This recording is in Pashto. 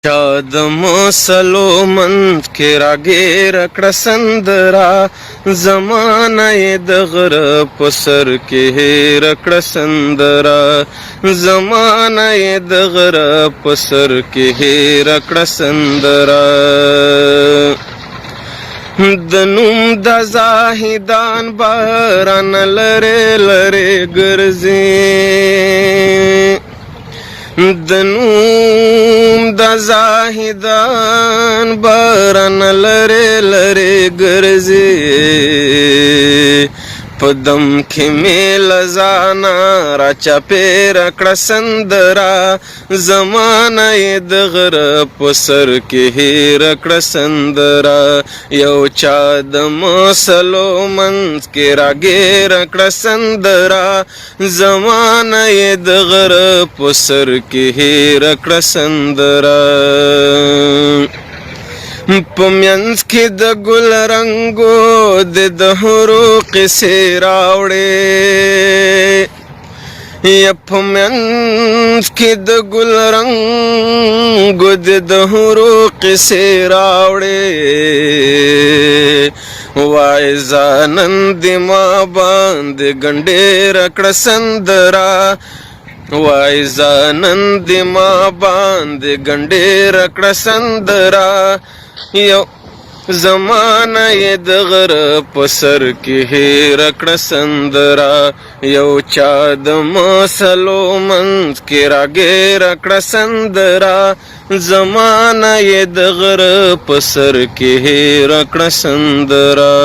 چا د مسلو منځ کې راګیر کړه سندره زمانه یې د غره په سر کې هېر کړه سندره زمانه یې د غره په سر کې هېر کړه سندره د نوم د زاهدان باران لرې لرې ګرځي د نوم د زاهدان باران لرې لرې ګرځي په دم کې مې له ځانه راچاپېره کړه سندره زمانه یې د غره په سر کې هېره کړه سندره یو چا د مسلو منځ کې راګیره کړه سندره زمانه یې د غره په سر کې هېره کړه سندره په منځ کې د ګل رنګو د دهرو قصې راوړې یا په منځ کې د ګل رنګو د دهرو قصې راوړې وای زانن دې ما باندې ګنډېره کړه سندره وای زانن دې ما باندې ګنډېره کړه سندره یو زمانه یې د غره په سر کې هېره کړه سندره یو چا د مسلو منځ کې راګیره کړه سندره زمانه یې د غره په سر کې هېره کړه سندره